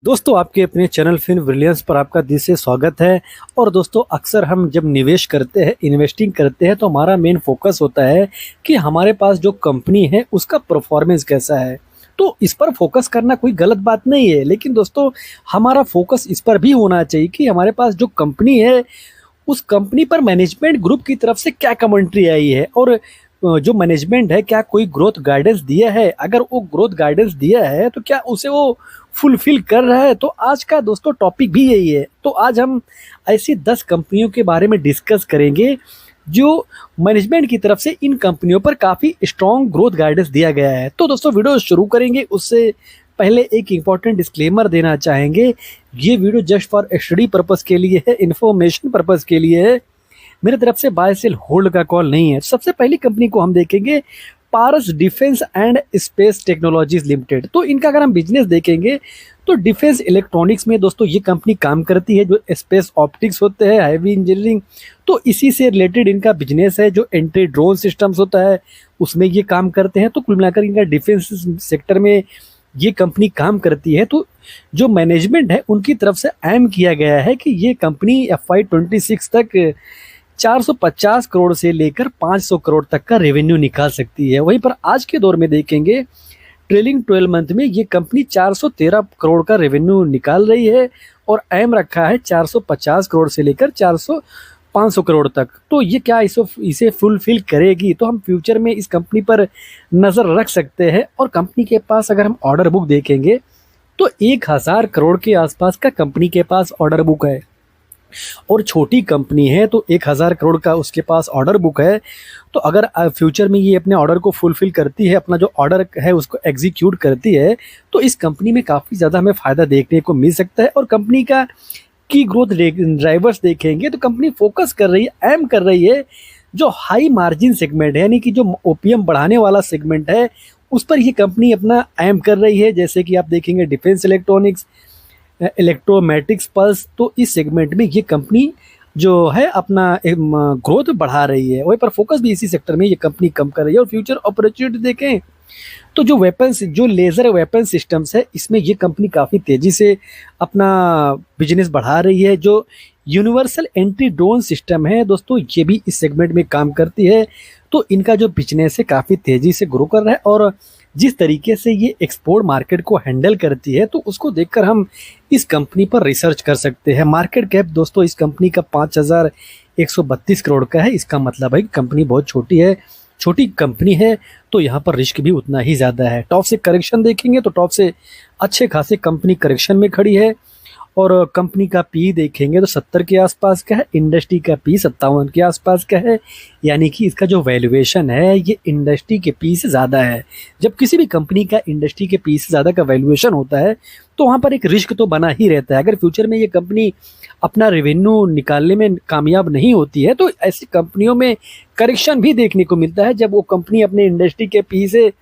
दोस्तों आपके अपने चैनल फिन ब्रिलियंस पर आपका दिल से स्वागत है। और दोस्तों अक्सर हम जब निवेश करते हैं, इन्वेस्टिंग करते हैं, तो हमारा मेन फोकस होता है कि हमारे पास जो कंपनी है उसका परफॉर्मेंस कैसा है। तो इस पर फोकस करना कोई गलत बात नहीं है, लेकिन दोस्तों हमारा फोकस इस पर भी होना चाहिए कि हमारे पास जो कंपनी है उस कंपनी पर मैनेजमेंट ग्रुप की तरफ से क्या कमेंट्री आई है, और जो मैनेजमेंट है क्या कोई ग्रोथ गाइडेंस दिया है। अगर वो ग्रोथ गाइडेंस दिया है तो क्या उसे वो फुलफिल कर रहा है। तो आज का दोस्तों टॉपिक भी यही है। तो आज हम ऐसी 10 कंपनियों के बारे में डिस्कस करेंगे जो मैनेजमेंट की तरफ से इन कंपनियों पर काफ़ी स्ट्रॉन्ग ग्रोथ गाइडेंस दिया गया है। तो दोस्तों वीडियो शुरू करेंगे उससे पहले एक इम्पॉर्टेंट डिस्क्लेमर देना चाहेंगे। ये video just for study purpose के लिए है, इन्फॉर्मेशन पर्पस के लिए है। मेरे तरफ से बाय सेल होल्ड का कॉल नहीं है। सबसे पहली कंपनी को हम देखेंगे Paras defence and space technologies limited. तो इनका अगर हम बिजनेस देखेंगे तो डिफेंस इलेक्ट्रॉनिक्स में दोस्तों ये कंपनी काम करती है। जो स्पेस ऑप्टिक्स होते हैं, हैवी इंजीनियरिंग, तो इसी से रिलेटेड इनका बिजनेस है। जो एंटी ड्रोन सिस्टम्स होता है उसमें ये काम करते हैं। तो कुल मिलाकर इनका डिफेंस सेक्टर में ये कंपनी काम करती है। तो जो मैनेजमेंट है उनकी तरफ से एम किया गया है कि ये कंपनी FY26 तक 450 करोड़ से लेकर 500 करोड़ तक का रेवेन्यू निकाल सकती है। वहीं पर आज के दौर में देखेंगे ट्रेलिंग 12 मंथ में ये कंपनी 413 करोड़ का रेवेन्यू निकाल रही है और एम रखा है 450 करोड़ से लेकर 500 करोड़ तक। तो ये क्या इसे फुलफिल करेगी, तो हम फ्यूचर में इस कंपनी पर नज़र रख सकते हैं। और कंपनी के पास अगर हम ऑर्डर बुक देखेंगे तो 1000 करोड़ के आसपास का कंपनी के पास ऑर्डर बुक है। और छोटी कंपनी है तो 1000 करोड़ का उसके पास ऑर्डर बुक है। तो अगर फ्यूचर में ये अपने ऑर्डर को फुलफिल करती है, अपना जो ऑर्डर है उसको एग्जीक्यूट करती है, तो इस कंपनी में काफ़ी ज़्यादा हमें फ़ायदा देखने को मिल सकता है। और कंपनी का की ग्रोथ ड्राइवर्स देखेंगे तो कंपनी फोकस कर रही है, एम कर रही है जो हाई मार्जिन सेगमेंट है, यानी कि जो ओपीएम बढ़ाने वाला सेगमेंट है उस पर ये कंपनी अपना एम कर रही है। जैसे कि आप देखेंगे डिफेंस इलेक्ट्रॉनिक्स, इलेक्ट्रोमैटिक्स पल्स, तो इस सेगमेंट में ये कंपनी जो है अपना ग्रोथ बढ़ा रही है। वहीं पर फोकस भी इसी सेक्टर में ये कंपनी कम कर रही है। और फ्यूचर अपॉर्चुनिटी देखें तो जो लेज़र वेपन सिस्टम्स है इसमें ये कंपनी काफ़ी तेज़ी से अपना बिजनेस बढ़ा रही है। जो यूनिवर्सल एंटी ड्रोन सिस्टम है दोस्तों ये भी इस सेगमेंट में काम करती है। तो इनका जो बिजनेस है काफ़ी तेज़ी से ग्रो कर रहा है। और जिस तरीके से ये एक्सपोर्ट मार्केट को हैंडल करती है तो उसको देखकर हम इस कंपनी पर रिसर्च कर सकते हैं। मार्केट कैप दोस्तों इस कंपनी का 5132 करोड़ का है। इसका मतलब है कि कंपनी बहुत छोटी कंपनी है, तो यहाँ पर रिस्क भी उतना ही ज़्यादा है। टॉप से करेक्शन देखेंगे तो टॉप से अच्छे खासे कंपनी करेक्शन में खड़ी है। और कंपनी का पी देखेंगे तो 70 के आसपास का है, इंडस्ट्री का पी 57 के आसपास का है। यानी कि इसका जो वैल्यूएशन है ये इंडस्ट्री के पी से ज़्यादा है। जब किसी भी कंपनी का इंडस्ट्री के पी से ज़्यादा का वैल्यूएशन होता है तो वहाँ पर एक रिस्क तो बना ही रहता है। अगर फ्यूचर में ये कंपनी अपना रेवेन्यू निकालने में कामयाब नहीं होती है तो ऐसी कंपनियों में करेक्शन भी देखने को मिलता है, जब वो कंपनी अपने इंडस्ट्री के पी से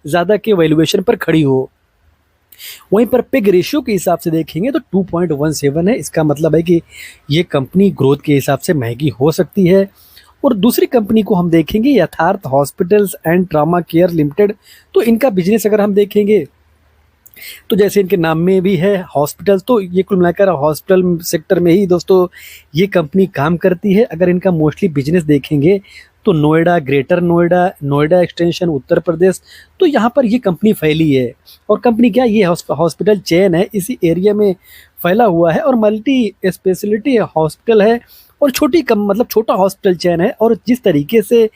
ज़्यादा के वैल्यूएशन पर खड़ी हो। वहीं पर पिग रेशियो के हिसाब से देखेंगे तो 2.17 है। इसका मतलब है कि ये कंपनी ग्रोथ के हिसाब से महंगी हो सकती है। और दूसरी कंपनी को हम देखेंगे यथार्थ hospitals and trauma care limited. तो इनका बिजनेस अगर हम देखेंगे तो जैसे इनके नाम में भी है हॉस्पिटल, तो ये कुल मिलाकर हॉस्पिटल सेक्टर में ही दोस्तों ये कंपनी काम करती है। अगर इनका मोस्टली बिजनेस देखेंगे तो नोएडा, ग्रेटर नोएडा, नोएडा एक्सटेंशन, उत्तर प्रदेश, तो यहाँ पर ये कंपनी फैली है। और कंपनी क्या ये हॉस्पिटल चेन है, इसी एरिया में फैला हुआ है। और मल्टी स्पेशलिटी हॉस्पिटल है और छोटा हॉस्पिटल चेन है। और जिस तरीके से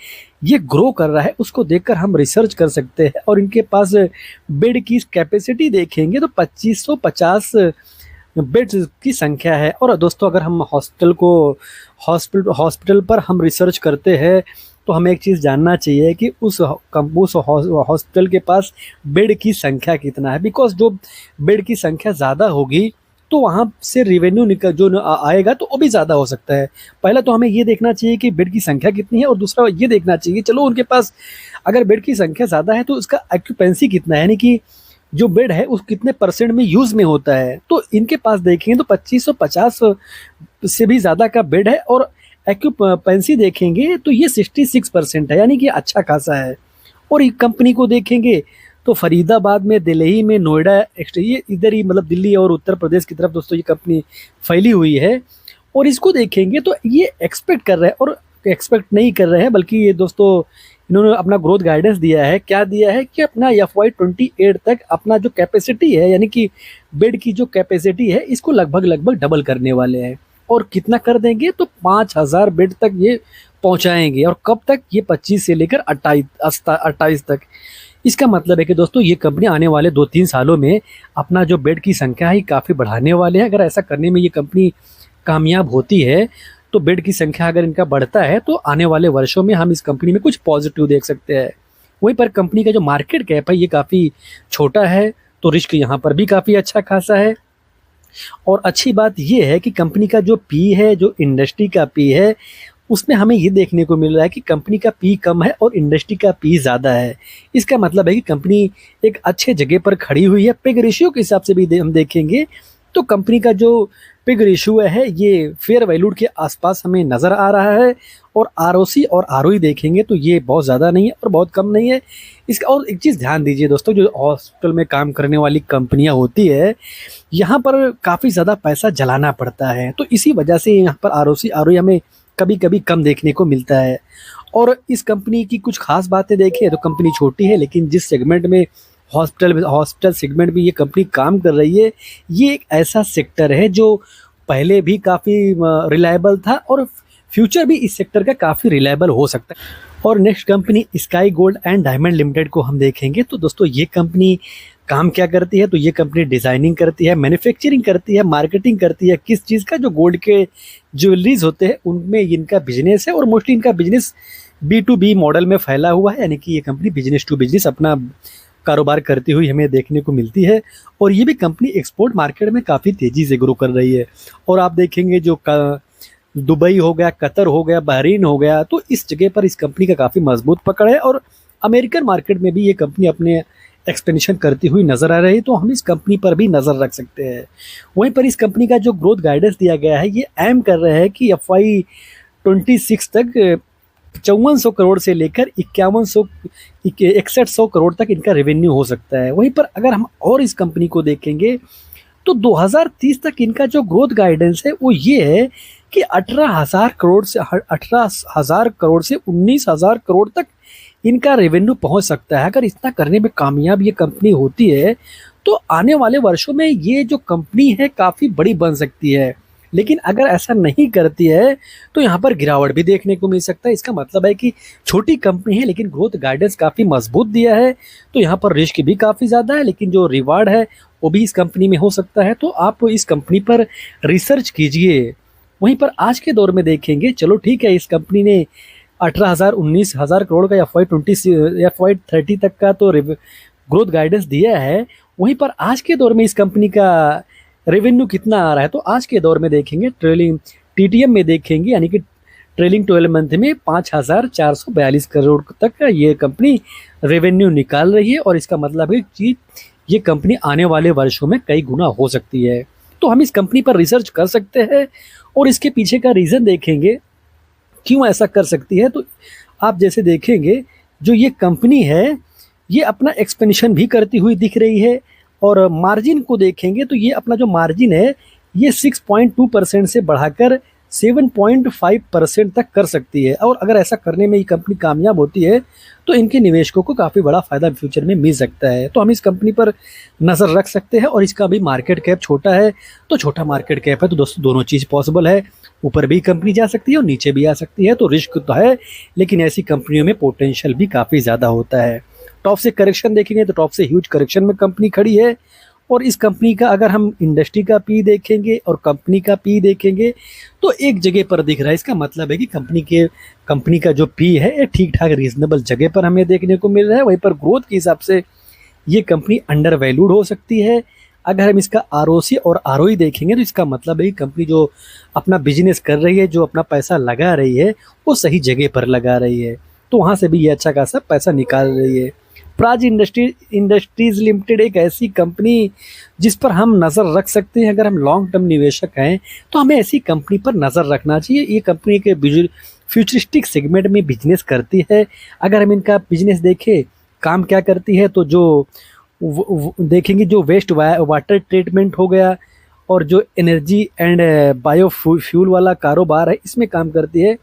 ये ग्रो कर रहा है उसको देखकर हम रिसर्च कर सकते हैं। और इनके पास बेड की कैपेसिटी देखेंगे तो 2550 बेड्स की संख्या है। और दोस्तों अगर हम हॉस्पिटल पर हम रिसर्च करते हैं तो हमें एक चीज़ जानना चाहिए कि उस हॉस्पिटल के पास बेड की संख्या कितना है। बिकॉज जो बेड की संख्या ज़्यादा होगी तो वहाँ से रेवेन्यू आएगा तो वो भी ज़्यादा हो सकता है। पहला तो हमें ये देखना चाहिए कि बेड की संख्या कितनी है, और दूसरा ये देखना चाहिए चलो उनके पास अगर बेड की संख्या ज़्यादा है तो उसका ऑक्यूपेंसी कितना है, यानी कि जो बेड है उस कितने परसेंट में यूज़ में होता है। तो इनके पास देखेंगे तो 2550 से भी ज़्यादा का बेड है। और एक्यूपेंसी देखेंगे तो ये 66% है, यानी कि अच्छा खासा है। और कंपनी को देखेंगे तो फरीदाबाद में, दिल्ली में, नोएडा, ये इधर ही मतलब दिल्ली और उत्तर प्रदेश की तरफ दोस्तों ये कंपनी फैली हुई है। और इसको देखेंगे तो ये एक्सपेक्ट कर रहे हैं, और एक्सपेक्ट नहीं कर रहे हैं बल्कि ये दोस्तों इन्होंने अपना ग्रोथ गाइडेंस दिया है। क्या दिया है कि अपना FY28 तक अपना जो कैपेसिटी है, यानी कि बेड की जो कैपेसिटी है, इसको लगभग लगभग डबल करने वाले हैं। और कितना कर देंगे तो 5000 बेड तक ये पहुंचाएंगे। और कब तक? ये 25 से लेकर 28 तक। इसका मतलब है कि दोस्तों ये कंपनी आने वाले 2-3 सालों में अपना जो बेड की संख्या है काफ़ी बढ़ाने वाले हैं। अगर ऐसा करने में ये कंपनी कामयाब होती है तो बेड की संख्या अगर इनका बढ़ता है तो आने वाले वर्षों में हम इस कंपनी में कुछ पॉजिटिव देख सकते हैं। वहीं पर कंपनी का जो मार्केट कैप है ये काफ़ी छोटा है, तो रिस्क यहाँ पर भी काफ़ी अच्छा खासा है। और अच्छी बात ये है कि कंपनी का जो पी है, जो इंडस्ट्री का पी है, उसमें हमें ये देखने को मिल रहा है कि कंपनी का पी कम है और इंडस्ट्री का पी ज़्यादा है। इसका मतलब है कि कंपनी एक अच्छे जगह पर खड़ी हुई है। पिग रेशियो के हिसाब से भी हम देखेंगे तो कंपनी का जो पिग रेशियो है ये फेयर वैल्यू के आसपास हमें नज़र आ रहा है। और ROC और ROE देखेंगे तो ये बहुत ज़्यादा नहीं है और बहुत कम नहीं है इसका। और एक चीज़ ध्यान दीजिए दोस्तों, जो हॉस्पिटल में काम करने वाली कंपनियां होती है, यहाँ पर काफ़ी ज़्यादा पैसा जलाना पड़ता है, तो इसी वजह से यहाँ पर ROC ROE हमें कभी कभी कम देखने को मिलता है। और इस कंपनी की कुछ खास बातें देखें तो कंपनी छोटी है, लेकिन जिस सेगमेंट में हॉस्पिटल सेगमेंट में ये कंपनी काम कर रही है, ये एक ऐसा सेक्टर है जो पहले भी काफ़ी रिलायबल था और फ्यूचर भी इस सेक्टर का काफ़ी रिलायबल हो सकता है। और next company sky gold and diamond limited को हम देखेंगे तो दोस्तों ये कंपनी काम क्या करती है? तो ये कंपनी डिज़ाइनिंग करती है, मैन्युफैक्चरिंग करती है, मार्केटिंग करती है। किस चीज़ का? जो गोल्ड के ज्वेलरीज होते हैं उनमें इनका बिजनेस है। और मोस्टली इनका बिजनेस B2B मॉडल में फैला हुआ है, यानी कि ये कंपनी बिजनेस टू बिजनेस अपना कारोबार करती हुई हमें देखने को मिलती है। और ये भी कंपनी एक्सपोर्ट मार्केट में काफ़ी तेज़ी से ग्रो कर रही है। और आप देखेंगे जो दुबई हो गया, कतर हो गया, बहरीन हो गया, तो इस जगह पर इस कंपनी का काफ़ी मजबूत पकड़ है। और अमेरिकन मार्केट में भी ये कंपनी अपने एक्सपेंशन करती हुई नज़र आ रही है, तो हम इस कंपनी पर भी नज़र रख सकते हैं। वहीं पर इस कंपनी का जो ग्रोथ गाइडेंस दिया गया है, ये एम कर रहे हैं कि FY26 तक 5400 करोड़ से लेकर 6100 करोड़ तक इनका रेवेन्यू हो सकता है। वहीं पर अगर हम और इस कंपनी को देखेंगे तो 2030 तक इनका जो ग्रोथ गाइडेंस है वो ये है कि 18,000 करोड़ से 19,000 करोड़ तक इनका रेवेन्यू पहुंच सकता है। अगर इतना करने में कामयाब ये कंपनी होती है तो आने वाले वर्षों में ये जो कंपनी है काफ़ी बड़ी बन सकती है। लेकिन अगर ऐसा नहीं करती है तो यहाँ पर गिरावट भी देखने को मिल सकता है। इसका मतलब है कि छोटी कंपनी है लेकिन ग्रोथ गाइडेंस काफ़ी मजबूत दिया है, तो यहाँ पर रिस्क भी काफ़ी ज़्यादा है, लेकिन जो रिवार्ड है वो भी इस कंपनी में हो सकता है। तो आप इस कंपनी पर रिसर्च कीजिए। वहीं पर आज के दौर में देखेंगे, चलो ठीक है, इस कंपनी ने 18,000-19,000 करोड़ का FY30 तक का तो ग्रोथ गाइडेंस दिया है। वहीं पर आज के दौर में इस कंपनी का रेवेन्यू कितना आ रहा है? तो आज के दौर में देखेंगे, ट्रेलिंग TTM में देखेंगे, यानी कि ट्रेलिंग 12 मंथ में 5,442 करोड़ तक का ये कंपनी रेवेन्यू निकाल रही है। और इसका मतलब है कि ये कंपनी आने वाले वर्षों में कई गुना हो सकती है। तो हम इस कंपनी पर रिसर्च कर सकते हैं और इसके पीछे का रीज़न देखेंगे क्यों ऐसा कर सकती है। तो आप जैसे देखेंगे, जो ये कंपनी है ये अपना एक्सपेंशन भी करती हुई दिख रही है। और मार्जिन को देखेंगे तो ये अपना जो मार्जिन है ये 6.2% से बढ़ाकर 7.5% तक कर सकती है। और अगर ऐसा करने में ये कंपनी कामयाब होती है तो इनके निवेशकों को काफ़ी बड़ा फ़ायदा फ्यूचर में मिल सकता है। तो हम इस कंपनी पर नज़र रख सकते हैं। और इसका भी मार्केट कैप छोटा है, तो छोटा मार्केट कैप है तो दोस्तों दोनों चीज़ पॉसिबल है। ऊपर भी कंपनी जा सकती है और नीचे भी आ सकती है, तो रिस्क तो है, लेकिन ऐसी कंपनियों में पोटेंशियल भी काफ़ी ज़्यादा होता है। टॉप से करेक्शन देखेंगे तो टॉप से ह्यूज करेक्शन में कंपनी खड़ी है। और इस कंपनी का अगर हम इंडस्ट्री का पी देखेंगे और कंपनी का पी देखेंगे तो एक जगह पर दिख रहा है। इसका मतलब है कि कंपनी का जो पी है ये ठीक ठाक रीजनेबल जगह पर हमें देखने को मिल रहा है। वहीं पर ग्रोथ के हिसाब से ये कंपनी अंडर वैल्यूड हो सकती है। अगर हम इसका ROC और ROE देखेंगे तो इसका मतलब है कि कंपनी जो अपना बिजनेस कर रही है, जो अपना पैसा लगा रही है, वो सही जगह पर लगा रही है, तो वहाँ से भी ये अच्छा खासा पैसा निकाल रही है। प्राज इंडस्ट्रीज लिमिटेड एक ऐसी कंपनी जिस पर हम नज़र रख सकते हैं। अगर हम लॉन्ग टर्म निवेशक हैं तो हमें ऐसी कंपनी पर नज़र रखना चाहिए। ये कंपनी के फ्यूचरिस्टिक सेगमेंट में बिजनेस करती है। अगर हम इनका बिजनेस देखें काम क्या करती है, तो जो देखेंगे जो वेस्ट वाटर ट्रीटमेंट हो गया और जो एनर्जी एंड बायो फ्यूल वाला कारोबार है इसमें काम करती है।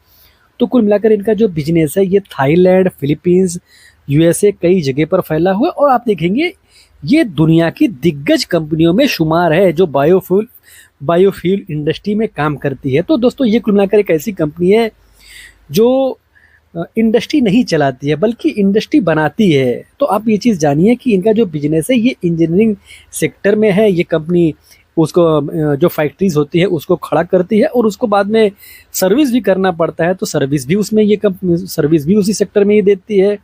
तो कुल मिलाकर इनका जो बिजनेस है ये थाईलैंड, फिलीपींस, यूएसए कई जगह पर फैला हुआ है। और आप देखेंगे ये दुनिया की दिग्गज कंपनियों में शुमार है जो बायोफ्यूल इंडस्ट्री में काम करती है। तो दोस्तों ये कुल मिलाकर एक ऐसी कंपनी है जो इंडस्ट्री नहीं चलाती है बल्कि इंडस्ट्री बनाती है। तो आप ये चीज़ जानिए कि इनका जो बिजनेस है ये इंजीनियरिंग सेक्टर में है। ये कंपनी उसको जो फैक्ट्रीज होती है उसको खड़ा करती है और उसको बाद में सर्विस भी करना पड़ता है, तो सर्विस भी उसमें ये कंपनी सर्विस भी उसी सेक्टर में ही देती है।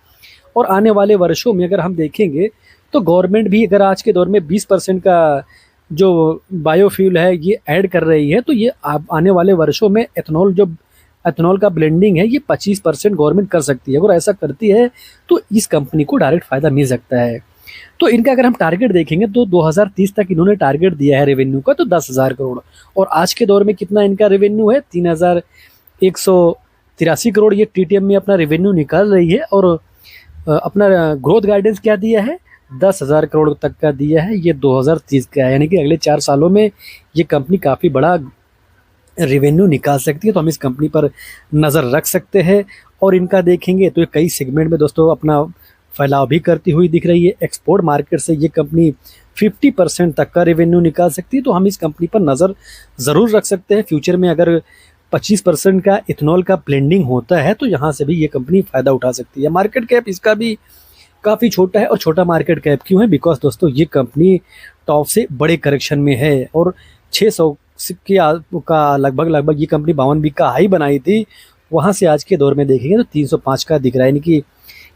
और आने वाले वर्षों में अगर हम देखेंगे तो गवर्नमेंट भी अगर आज के दौर में 20% का जो बायोफ्यूल है ये ऐड कर रही है, तो ये आने वाले वर्षों में एथनॉल का ब्लेंडिंग है ये 25% गवर्नमेंट कर सकती है। अगर ऐसा करती है तो इस कंपनी को डायरेक्ट फ़ायदा मिल सकता है। तो इनका अगर हम टारगेट देखेंगे तो 2030 तक इन्होंने टारगेट दिया है रेवेन्यू का, तो 10,000 करोड़। और आज के दौर में कितना इनका रेवेन्यू है, 3,183 करोड़ ये टीटीएम में अपना रेवेन्यू निकाल रही है। और अपना ग्रोथ गाइडेंस क्या दिया है, 10,000 करोड़ तक का दिया है, ये 2030 का है। यानी कि अगले 4 सालों में ये कंपनी काफ़ी बड़ा रेवेन्यू निकाल सकती है। तो हम इस कंपनी पर नज़र रख सकते हैं। और इनका देखेंगे तो ये कई सेगमेंट में दोस्तों अपना फैलाव भी करती हुई दिख रही है। एक्सपोर्ट मार्केट से ये कंपनी 50% तक का रेवेन्यू निकाल सकती है। तो हम इस कंपनी पर नज़र ज़रूर रख सकते हैं। फ्यूचर में अगर 25% का इथेनॉल का ब्लेंडिंग होता है तो यहाँ से भी ये कंपनी फ़ायदा उठा सकती है। मार्केट कैप इसका भी काफ़ी छोटा है। और छोटा मार्केट कैप क्यों है, बिकॉज दोस्तों ये कंपनी टॉप से बड़े करेक्शन में है और 600 का लगभग ये कंपनी 52 का हाई बनाई थी, वहाँ से आज के दौर में देखेंगे तो 305 का दिख रहा है। यानी कि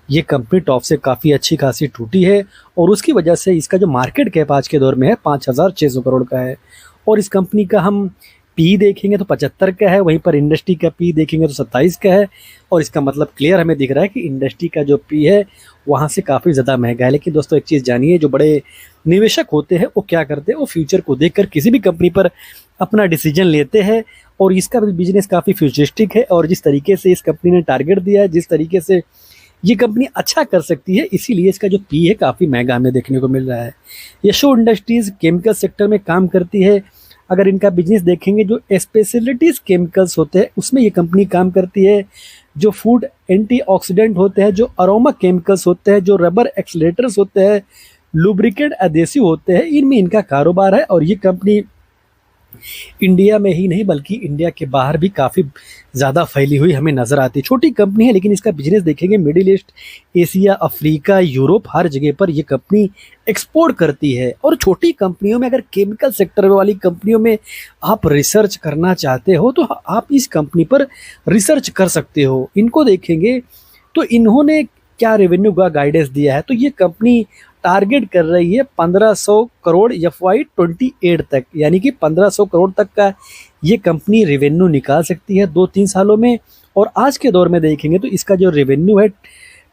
ये कंपनी टॉप से काफ़ी अच्छी खासी टूटी है और उसकी वजह से इसका जो मार्केट कैप आज के दौर में है 5,600 करोड़ का है। और इस कंपनी का हम पी देखेंगे तो 75 का है, वहीं पर इंडस्ट्री का पी देखेंगे तो 27 का है। और इसका मतलब क्लियर हमें दिख रहा है कि इंडस्ट्री का जो पी है वहाँ से काफ़ी ज़्यादा महंगा है। लेकिन दोस्तों एक चीज़ जानिए, जो बड़े निवेशक होते हैं वो क्या करते हैं, वो फ्यूचर को देखकर किसी भी कंपनी पर अपना डिसीजन लेते हैं। और इसका भी बिजनेस काफ़ी फ्यूचरिस्टिक है और जिस तरीके से इस कंपनी ने टारगेट दिया है, जिस तरीके से ये कंपनी अच्छा कर सकती है, इसीलिए इसका जो पी है काफ़ी महंगा हमें देखने को मिल रहा है। यशो इंडस्ट्रीज़ केमिकल सेक्टर में काम करती है। अगर इनका बिजनेस देखेंगे जो स्पेशलिटीज़ केमिकल्स होते हैं उसमें ये कंपनी काम करती है। जो फूड एंटीऑक्सीडेंट होते हैं, जो अरोमा केमिकल्स होते हैं, जो रबर एक्सीलरेटर्स होते हैं, लुब्रिकेंट एडेसिव होते हैं, इनमें इनका कारोबार है। और ये कंपनी इंडिया में ही नहीं बल्कि इंडिया के बाहर भी काफ़ी ज़्यादा फैली हुई हमें नज़र आती है। छोटी कंपनी है लेकिन इसका बिजनेस देखेंगे middle east, Asia, Africa, Europe, हर जगह पर ये कंपनी एक्सपोर्ट करती है। और छोटी कंपनियों में अगर केमिकल सेक्टर वाली कंपनियों में आप रिसर्च करना चाहते हो तो आप इस कंपनी पर रिसर्च कर सकते हो। इनको देखेंगे तो इन्होंने क्या रेवेन्यू का गाइडेंस दिया है, तो ये कंपनी टारगेट कर रही है 1500 करोड़ FY28 तक, यानी कि 1500 करोड़ तक का ये कंपनी रेवेन्यू निकाल सकती है 2-3 सालों में। और आज के दौर में देखेंगे तो इसका जो रेवेन्यू है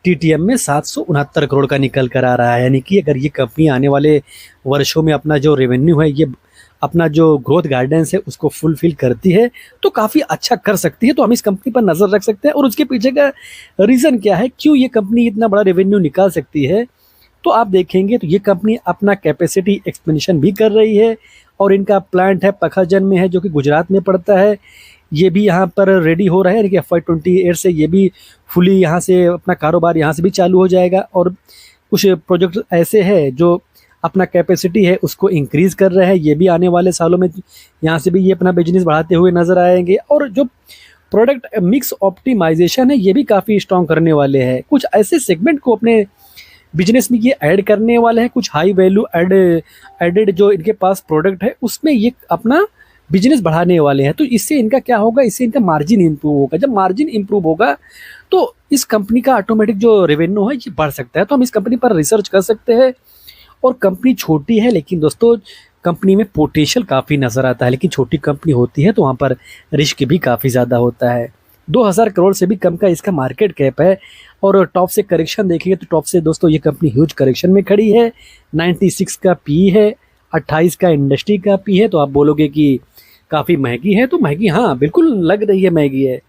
टीटीएम में 769 करोड़ का निकल कर आ रहा है। यानी कि अगर ये कंपनी आने वाले वर्षों में अपना जो रेवेन्यू है, ये अपना जो ग्रोथ गाइडेंस है उसको फुलफिल करती है तो काफ़ी अच्छा कर सकती है। तो हम इस कंपनी पर नज़र रख सकते हैं। और उसके पीछे का रीज़न क्या है, क्यों ये कंपनी इतना बड़ा रेवेन्यू निकाल सकती है, तो आप देखेंगे तो ये कंपनी अपना कैपेसिटी एक्सपेंशन भी कर रही है। और इनका प्लांट है पखाजन में है जो कि गुजरात में पड़ता है, ये भी यहाँ पर रेडी हो रहा है। यानी कि FY28 से ये भी फुली यहाँ से अपना कारोबार यहाँ से भी चालू हो जाएगा। और कुछ प्रोजेक्ट ऐसे हैं जो अपना कैपेसिटी है उसको इंक्रीज़ कर रहे हैं, ये भी आने वाले सालों में यहाँ से भी ये अपना बिजनेस बढ़ाते हुए नज़र आएंगे। और जो प्रोडक्ट मिक्स ऑप्टिमाइजेशन है ये भी काफ़ी स्ट्रॉन्ग करने वाले हैं। कुछ ऐसे सेगमेंट को अपने बिजनेस में ये ऐड करने वाले हैं, कुछ हाई वैल्यू एडेड जो इनके पास प्रोडक्ट है उसमें ये अपना बिजनेस बढ़ाने वाले हैं। तो इससे इनका क्या होगा, इससे इनका मार्जिन इंप्रूव होगा। जब मार्जिन इंप्रूव होगा तो इस कंपनी का ऑटोमेटिक जो रेवेन्यू है ये बढ़ सकता है। तो हम इस कंपनी पर रिसर्च कर सकते हैं। और कंपनी छोटी है लेकिन दोस्तों कंपनी में पोटेंशियल काफ़ी नज़र आता है, लेकिन छोटी कंपनी होती है तो वहाँ पर रिस्क भी काफ़ी ज़्यादा होता है। 2000 करोड़ से भी कम का इसका मार्केट कैप है। और टॉप से करेक्शन देखेंगे तो टॉप से दोस्तों ये कंपनी ह्यूज करेक्शन में खड़ी है। 96 का पी है, 28 का इंडस्ट्री का पी है। तो आप बोलोगे कि काफ़ी महंगी है, तो महंगी हाँ बिल्कुल लग रही है महंगी है,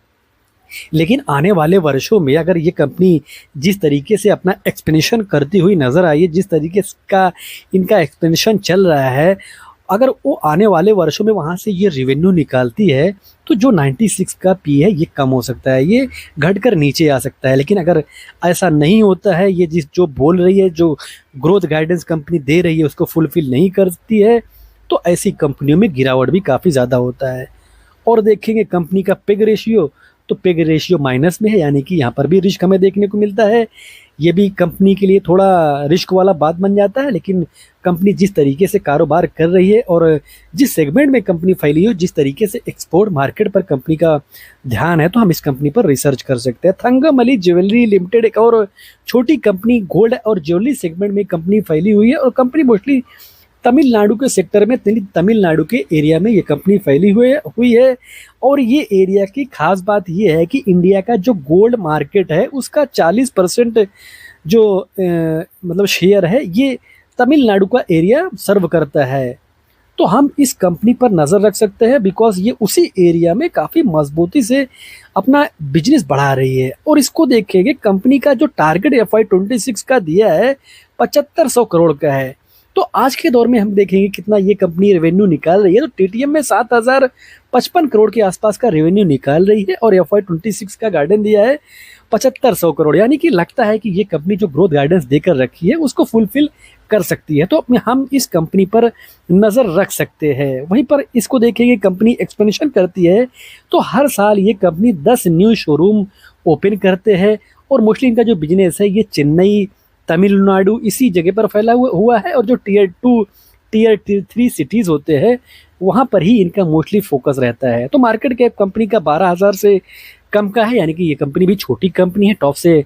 लेकिन आने वाले वर्षों में अगर ये कंपनी जिस तरीके से अपना एक्सपेंशन करती हुई नज़र आई है, जिस तरीके का इनका एक्सपेंशन चल रहा है, अगर वो आने वाले वर्षों में वहाँ से ये रेवेन्यू निकालती है तो जो 96 का पी है ये कम हो सकता है, ये घटकर नीचे आ सकता है। लेकिन अगर ऐसा नहीं होता है, ये जो बोल रही है, जो ग्रोथ गाइडेंस कंपनी दे रही है उसको फुलफिल नहीं करती है, तो ऐसी कंपनियों में गिरावट भी काफ़ी ज़्यादा होता है। और देखेंगे कंपनी का पिग रेशियो, तो पिग रेशियो माइनस में है, यानी कि यहाँ पर भी रिस्क हमें देखने को मिलता है। ये भी कंपनी के लिए थोड़ा रिस्क वाला बात बन जाता है। लेकिन कंपनी जिस तरीके से कारोबार कर रही है और जिस सेगमेंट में कंपनी फैली हो, जिस तरीके से एक्सपोर्ट मार्केट पर कंपनी का ध्यान है, तो हम इस कंपनी पर रिसर्च कर सकते हैं। थंगमली ज्वेलरी लिमिटेड एक और छोटी कंपनी, गोल्ड और ज्वेलरी सेगमेंट में कंपनी फैली हुई है और कंपनी मोस्टली तमिलनाडु के सेक्टर में, तमिलनाडु के एरिया में ये कंपनी फैली हुई है। और ये एरिया की खास बात ये है कि इंडिया का जो गोल्ड मार्केट है उसका 40% जो मतलब शेयर है ये तमिलनाडु का एरिया सर्व करता है। तो हम इस कंपनी पर नज़र रख सकते हैं बिकॉज ये उसी एरिया में काफ़ी मजबूती से अपना बिजनेस बढ़ा रही है। और इसको देखेंगे, कंपनी का जो टारगेट FY26 का दिया है 7500 करोड़ का है। तो आज के दौर में हम देखेंगे कितना ये कंपनी रेवेन्यू निकाल रही है, तो टीटीएम में 7055 करोड़ के आसपास का रेवेन्यू निकाल रही है और FY26 का गाइडेंस दिया है 7500 करोड़, यानी कि लगता है कि ये कंपनी जो ग्रोथ गाइडेंस देकर रखी है उसको फुलफिल कर सकती है। तो हम इस कंपनी पर नज़र रख सकते हैं। वहीं पर इसको देखेंगे, कंपनी एक्सपेंशन करती है तो हर साल ये कंपनी 10 न्यू शोरूम ओपन करते हैं और मोस्टली इनका जो बिजनेस है ये चेन्नई, तमिलनाडु इसी जगह पर फैला हुआ है। और जो टीयर 2, टीयर 3 सिटीज़ होते हैं वहाँ पर ही इनका मोस्टली फोकस रहता है। तो मार्केट कैप कंपनी का 12,000 से कम का है, यानी कि ये कंपनी भी छोटी कंपनी है, टॉप से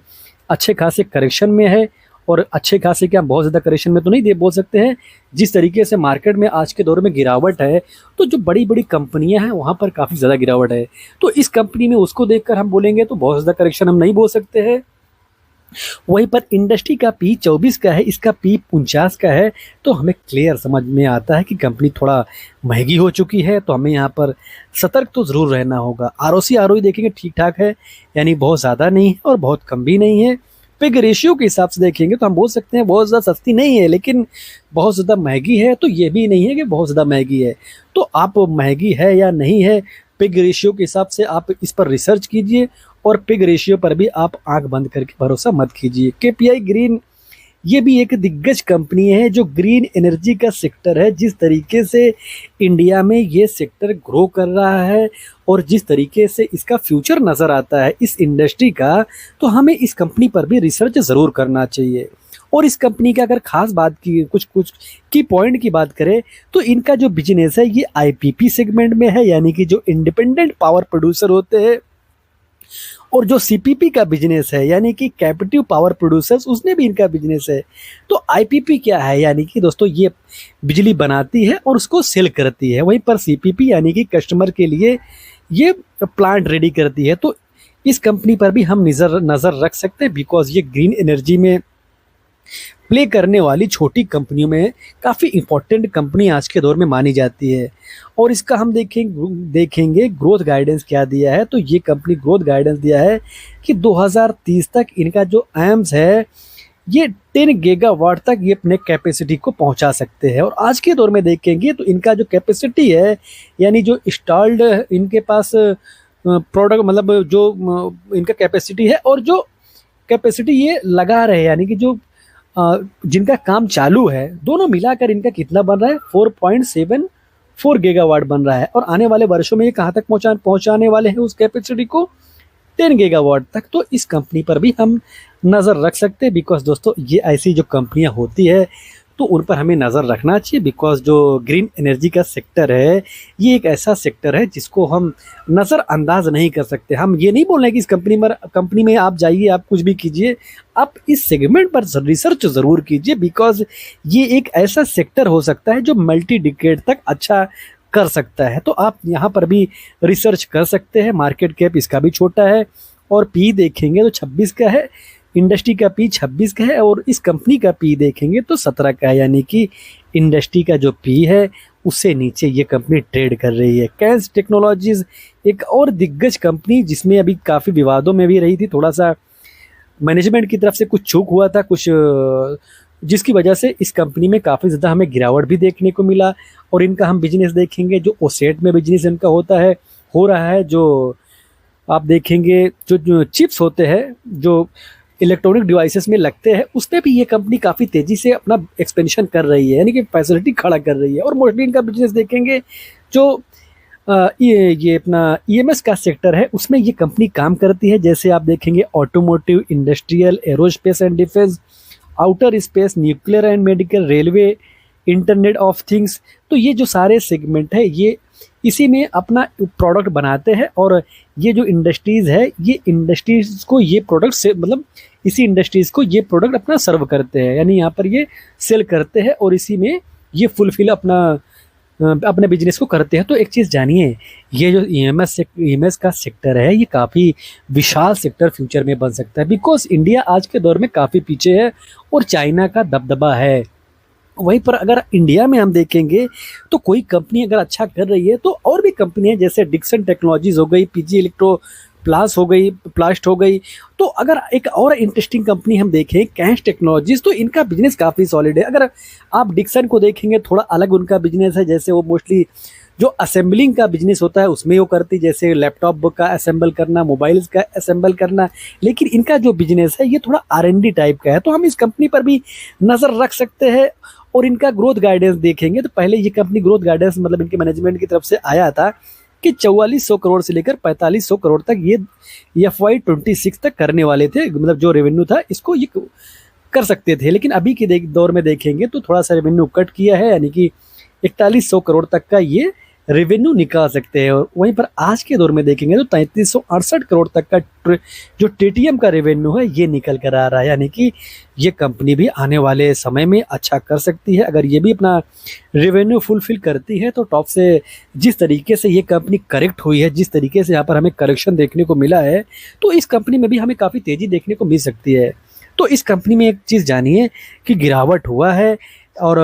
अच्छे खासे करेक्शन में है। और अच्छे खासे क्या, बहुत ज़्यादा करेक्शन में तो नहीं बोल सकते हैं। जिस तरीके से मार्केट में आज के दौर में गिरावट है, तो जो बड़ी बड़ी कंपनियां हैं वहाँ पर काफ़ी ज़्यादा गिरावट है। तो इस कंपनी में उसको देखकर हम बोलेंगे तो बहुत ज़्यादा करेक्शन हम नहीं बोल सकते हैं। वहीं पर इंडस्ट्री का पी 24 का है, इसका पी 49 का है। तो हमें क्लियर समझ में आता है कि कंपनी थोड़ा महंगी हो चुकी है, तो हमें यहाँ पर सतर्क तो ज़रूर रहना होगा। ROC ROE देखेंगे ठीक ठाक है, यानी बहुत ज़्यादा नहीं है और बहुत कम भी नहीं है। पिग रेशियो के हिसाब से देखेंगे तो हम बोल सकते हैं बहुत ज़्यादा सस्ती नहीं है, लेकिन बहुत ज़्यादा महंगी है तो ये भी नहीं है कि बहुत ज़्यादा महंगी है। तो आप महंगी है या नहीं है, पिग रेशियो के हिसाब से आप इस पर रिसर्च कीजिए और पिग रेशियो पर भी आप आंख बंद करके भरोसा मत कीजिए। KPI ग्रीन ये भी एक दिग्गज कंपनी है जो ग्रीन एनर्जी का सेक्टर है। जिस तरीके से इंडिया में ये सेक्टर ग्रो कर रहा है और जिस तरीके से इसका फ्यूचर नज़र आता है इस इंडस्ट्री का, तो हमें इस कंपनी पर भी रिसर्च ज़रूर करना चाहिए। और इस कंपनी की अगर खास बात की, कुछ की पॉइंट की बात करें तो इनका जो बिजनेस है ये IPP सेगमेंट में है, यानी कि जो इंडिपेंडेंट पावर प्रोड्यूसर होते हैं। और जो CPP का बिजनेस है, यानी कि कैपेटिव पावर प्रोड्यूसर्स, उसने भी इनका बिजनेस है। तो IPP क्या है, यानी कि दोस्तों ये बिजली बनाती है और उसको सेल करती है। वहीं पर CPP यानी कि कस्टमर के लिए ये प्लांट रेडी करती है। तो इस कंपनी पर भी हम नज़र रख सकते हैं बिकॉज ये ग्रीन एनर्जी में प्ले करने वाली छोटी कंपनियों में काफ़ी इम्पोर्टेंट कंपनी आज के दौर में मानी जाती है। और इसका हम देखेंगे ग्रोथ गाइडेंस क्या दिया है। तो ये कंपनी ग्रोथ गाइडेंस दिया है कि 2030 तक इनका जो एम्स है ये 10 गीगावाट तक ये अपने कैपेसिटी को पहुंचा सकते हैं। और आज के दौर में देखेंगे तो इनका जो कैपेसिटी है, यानी जो इंस्टॉल्ड इनके पास प्रोडक्ट, मतलब जो इनका कैपेसिटी है और जो कैपेसिटी ये लगा रहे हैं, यानी कि जो जिनका काम चालू है, दोनों मिलाकर इनका कितना बन रहा है, 4.74 गीगावाट बन रहा है। और आने वाले वर्षों में ये कहाँ तक पहुंचाने वाले हैं उस कैपेसिटी को, 10 गीगावाट तक। तो इस कंपनी पर भी हम नज़र रख सकते हैं बिकॉज दोस्तों ये ऐसी जो कंपनियां होती है तो उन पर हमें नज़र रखना चाहिए बिकॉज जो ग्रीन एनर्जी का सेक्टर है ये एक ऐसा सेक्टर है जिसको हम नज़रअंदाज नहीं कर सकते। हम ये नहीं बोल रहे कि इस कंपनी में आप जाइए, आप कुछ भी कीजिए, आप इस सेगमेंट पर रिसर्च ज़रूर कीजिए बिकॉज ये एक ऐसा सेक्टर हो सकता है जो मल्टी डिकेड तक अच्छा कर सकता है। तो आप यहाँ पर भी रिसर्च कर सकते हैं। मार्केट कैप इसका भी छोटा है और पी देखेंगे तो 26 का है, इंडस्ट्री का पी 26 का है और इस कंपनी का पी देखेंगे तो 17 का है, यानी कि इंडस्ट्री का जो पी है उससे नीचे ये कंपनी ट्रेड कर रही है। कैंस टेक्नोलॉजीज एक और दिग्गज कंपनी जिसमें अभी काफ़ी विवादों में भी रही थी, थोड़ा सा मैनेजमेंट की तरफ से कुछ चूक हुआ था, कुछ जिसकी वजह से इस कंपनी में काफ़ी ज़्यादा हमें गिरावट भी देखने को मिला। और इनका हम बिजनेस देखेंगे, जो ओसेट में बिजनेस इनका होता है, हो रहा है, जो आप देखेंगे जो चिप्स होते हैं जो इलेक्ट्रॉनिक डिवाइसेस में लगते हैं, उसमें भी ये कंपनी काफ़ी तेज़ी से अपना एक्सपेंशन कर रही है, यानी कि फैसिलिटी खड़ा कर रही है। और मोस्टली इनका बिजनेस देखेंगे जो ये अपना ईएमएस का सेक्टर है, उसमें ये कंपनी काम करती है। जैसे आप देखेंगे automotive, industrial, aerospace and defence, outer space, nuclear and medical, railway, internet of things. तो ये जो सारे सेगमेंट है ये इसी में अपना प्रोडक्ट बनाते हैं। और ये जो इंडस्ट्रीज़ है, ये इंडस्ट्रीज़ को ये प्रोडक्ट से मतलब इसी इंडस्ट्रीज़ को ये प्रोडक्ट अपना सर्व करते हैं, यानी यहाँ पर ये सेल करते हैं और इसी में ये फुलफिल अपने बिजनेस को करते हैं। तो एक चीज़ जानिए, ये जो ईएमएस का सेक्टर है, ये काफ़ी विशाल सेक्टर फ्यूचर में बन सकता है, बिकॉज इंडिया आज के दौर में काफ़ी पीछे है और चाइना का दबदबा है। वहीं पर अगर इंडिया में हम देखेंगे तो कोई कंपनी अगर अच्छा कर रही है तो और भी कंपनी है, जैसे डिक्सन टेक्नोलॉजीज हो गई, पीजी इलेक्ट्रो प्लास्ट हो गई। तो अगर एक और इंटरेस्टिंग कंपनी हम देखें कैश टेक्नोलॉजीज, तो इनका बिजनेस काफ़ी सॉलिड है। अगर आप डिक्सन को देखेंगे, थोड़ा अलग उनका बिजनेस है, जैसे वो मोस्टली जो असेंबलिंग का बिजनेस होता है उसमें वो करती, जैसे लैपटॉप का असेंबल करना, मोबाइल्स का असेंबल करना। लेकिन इनका जो बिजनेस है ये थोड़ा R&D टाइप का है, तो हम इस कंपनी पर भी नज़र रख सकते हैं। और इनका ग्रोथ गाइडेंस देखेंगे तो पहले ये कंपनी ग्रोथ गाइडेंस मतलब इनके मैनेजमेंट की तरफ से आया था कि 4400 करोड़ से लेकर 4500 करोड़ तक ये FY26 तक करने वाले थे, मतलब जो रेवेन्यू था इसको ये कर सकते थे। लेकिन अभी के दौर में देखेंगे तो थोड़ा सा रेवेन्यू कट किया है, यानी कि 4100 करोड़ तक का ये रेवेन्यू निकाल सकते हैं। और वहीं पर आज के दौर में देखेंगे तो 3368 करोड़ तक का जो टीटीएम का रेवेन्यू है ये निकल कर आ रहा है, यानी कि ये कंपनी भी आने वाले समय में अच्छा कर सकती है। अगर ये भी अपना रेवेन्यू फुलफिल करती है तो टॉप से जिस तरीके से ये कंपनी करेक्ट हुई है, जिस तरीके से यहाँ पर हमें करेक्शन देखने को मिला है, तो इस कंपनी में भी हमें काफ़ी तेज़ी देखने को मिल सकती है। तो इस कंपनी में एक चीज़ जानिए कि गिरावट हुआ है, और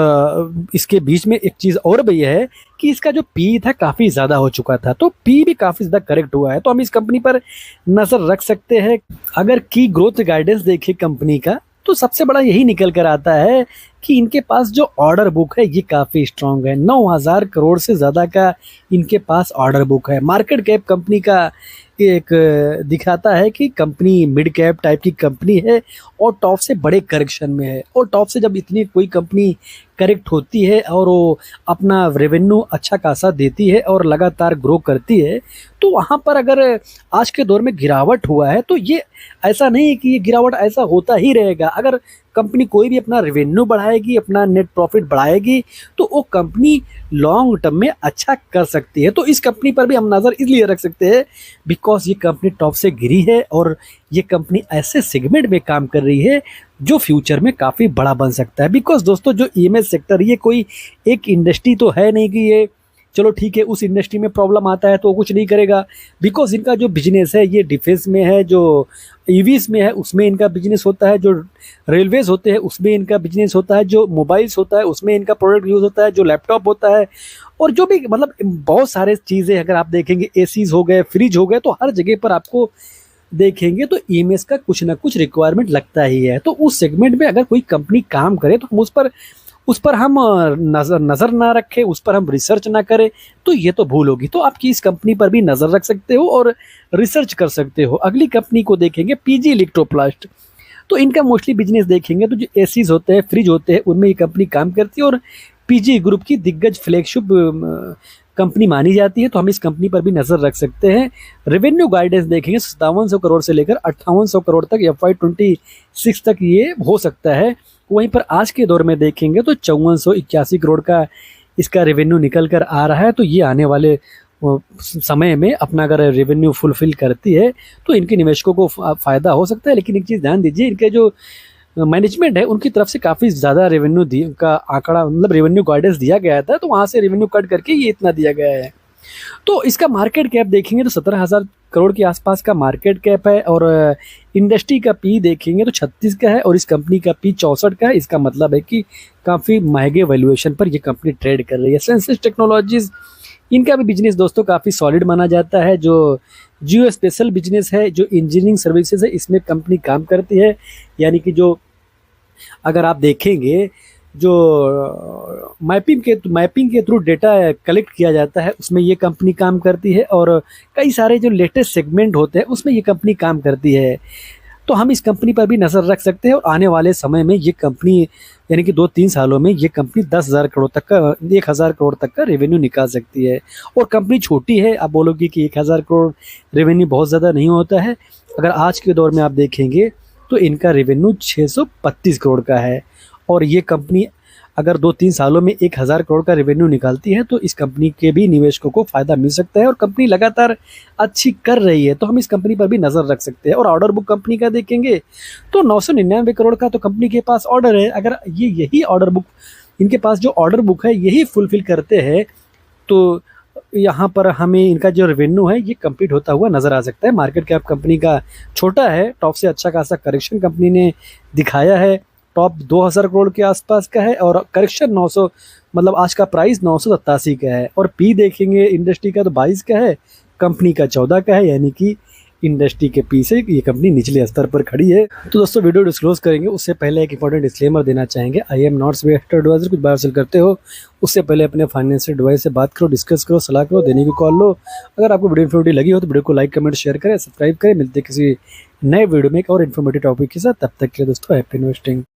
इसके बीच में एक चीज़ और भी है कि इसका जो पी था काफ़ी ज़्यादा हो चुका था, तो पी भी काफ़ी ज़्यादा करेक्ट हुआ है। तो हम इस कंपनी पर नज़र रख सकते हैं। अगर की ग्रोथ गाइडेंस देखें कंपनी का तो सबसे बड़ा यही निकल कर आता है कि इनके पास जो ऑर्डर बुक है ये काफ़ी स्ट्रांग है। 9000 करोड़ से ज़्यादा का इनके पास ऑर्डर बुक है। मार्केट कैप कंपनी का एक दिखाता है कि कंपनी मिड कैप टाइप की कंपनी है और टॉप से बड़े करेक्शन में है। और टॉप से जब इतनी कोई कंपनी करेक्ट होती है और वो अपना रेवेन्यू अच्छा खासा देती है और लगातार ग्रो करती है, तो वहाँ पर अगर आज के दौर में गिरावट हुआ है तो ये ऐसा नहीं है कि ये गिरावट ऐसा होता ही रहेगा। अगर कंपनी कोई भी अपना रेवेन्यू बढ़ाएगी, अपना नेट प्रॉफिट बढ़ाएगी, तो वो कंपनी लॉन्ग टर्म में अच्छा कर सकती है। तो इस कंपनी पर भी हम नज़र इसलिए रख सकते हैं बिकॉज ये कंपनी टॉप से गिरी है और ये कंपनी ऐसे सेगमेंट में काम कर रही है जो फ्यूचर में काफ़ी बड़ा बन सकता है। बिकॉज दोस्तों जो ईएमएस सेक्टर ये कोई एक इंडस्ट्री तो है नहीं कि ये चलो ठीक है उस इंडस्ट्री में प्रॉब्लम आता है तो कुछ नहीं करेगा। बिकॉज इनका जो बिजनेस है ये डिफेंस में है, जो ईवीज में है उसमें इनका बिजनेस होता है, जो रेलवेज होते हैं उसमें इनका बिजनेस होता है, जो मोबाइल्स होता है उसमें इनका प्रोडक्ट यूज़ होता है, जो लैपटॉप होता है, और जो भी मतलब बहुत सारे चीज़ें अगर आप देखेंगे, एसीज हो गए, फ्रिज हो गए, तो हर जगह पर आपको देखेंगे तो ईएमएस का कुछ ना कुछ रिक्वायरमेंट लगता ही है। तो उस सेगमेंट में अगर कोई कंपनी काम करे तो हम उस पर हम नज़र ना रखें, उस पर हम रिसर्च ना करें, तो ये तो भूल होगी। तो आपकी इस कंपनी पर भी नज़र रख सकते हो और रिसर्च कर सकते हो। अगली कंपनी को देखेंगे पीजी इलेक्ट्रोप्लास्ट। तो इनका मोस्टली बिजनेस देखेंगे तो जो एसीज होते हैं, फ्रिज होते हैं, उनमें ये कंपनी काम करती है और पीजी ग्रुप की दिग्गज फ्लैगशिप कंपनी मानी जाती है। तो हम इस कंपनी पर भी नज़र रख सकते हैं। रेवेन्यू गाइडेंस देखेंगे 5700 करोड़ से लेकर 5800 करोड़ तक FY26 तक ये हो सकता है। वहीं पर आज के दौर में देखेंगे तो 5481 करोड़ का इसका रेवेन्यू निकल कर आ रहा है। तो ये आने वाले समय में अपना अगर रेवेन्यू फुलफिल करती है तो इनके निवेशकों को फ़ायदा हो सकता है। लेकिन एक चीज़ ध्यान दीजिए, इनके जो मैनेजमेंट है उनकी तरफ से काफ़ी ज़्यादा रेवेन्यू का आंकड़ा मतलब रेवेन्यू गाइडेंस दिया गया था, तो वहाँ से रेवेन्यू कट करके ये इतना दिया गया है। तो इसका मार्केट कैप देखेंगे तो 17,000 करोड़ के आसपास का मार्केट कैप है और इंडस्ट्री का पी देखेंगे तो 36 का है और इस कंपनी का पी 64 का है। इसका मतलब है कि काफ़ी महंगे वैल्यूएशन पर ये कंपनी ट्रेड कर रही है। सेंसिस टेक्नोलॉजीज़, इनका भी बिजनेस दोस्तों काफ़ी सॉलिड माना जाता है। जो जियो स्पेशल बिजनेस है, जो इंजीनियरिंग सर्विसेज है, इसमें कंपनी काम करती है। यानी कि जो अगर आप देखेंगे, जो मैपिंग के थ्रू डेटा कलेक्ट किया जाता है, उसमें ये कंपनी काम करती है। और कई सारे जो लेटेस्ट सेगमेंट होते हैं उसमें ये कंपनी काम करती है। तो हम इस कंपनी पर भी नज़र रख सकते हैं और आने वाले समय में ये कंपनी, यानी कि 2-3 सालों में ये कंपनी 10,000 करोड़ तक का 1,000 करोड़ तक का रेवेन्यू निकाल सकती है। और कंपनी छोटी है, आप बोलोगे कि 1,000 करोड़ रेवेन्यू बहुत ज़्यादा नहीं होता है। अगर आज के दौर में आप देखेंगे तो इनका रेवेन्यू 632 करोड़ का है। और ये कंपनी अगर 2-3 सालों में 1,000 करोड़ का रेवेन्यू निकालती है तो इस कंपनी के भी निवेशकों को फ़ायदा मिल सकता है। और कंपनी लगातार अच्छी कर रही है, तो हम इस कंपनी पर भी नज़र रख सकते हैं। और ऑर्डर बुक कंपनी का देखेंगे तो 999 करोड़ का तो कंपनी के पास ऑर्डर है। अगर ये यही ऑर्डर बुक, इनके पास जो ऑर्डर बुक है यही फुलफ़िल करते हैं तो यहाँ पर हमें इनका जो रेवेन्यू है ये कंप्लीट होता हुआ नज़र आ सकता है। मार्केट कैप कंपनी का छोटा है, टॉप से अच्छा खासा करेक्शन कंपनी ने दिखाया है। टॉप 2,000 करोड़ के आसपास का है और करेक्शन 900, मतलब आज का प्राइस 987 का है। और पी देखेंगे इंडस्ट्री का तो 22 का है, कंपनी का 14 का है। यानी कि इंडस्ट्री के पी से ये कंपनी निचले स्तर पर खड़ी है। तो दोस्तों वीडियो डिस्क्लोज करेंगे उससे पहले एक इंपॉर्टेंट डिस्क्लेमर देना चाहेंगे। I am not investor adviser. कुछ बाय सेल करते हो उससे पहले अपने फाइनेंशियल एडवाइस से बात करो, डिस्कस करो, सलाह करो, देने की कॉल लो। अगर आपको वीडियो इन्फॉर्मेटिव लगी हो तो वीडियो को लाइक, कमेंट, शेयर करें, सब्सक्राइब करें। मिलते किसी नए वीडियो में एक और इन्फॉर्मेटिव टॉपिक के साथ। तब तक के लिए दोस्तों हैप्पी इन्वेस्टिंग।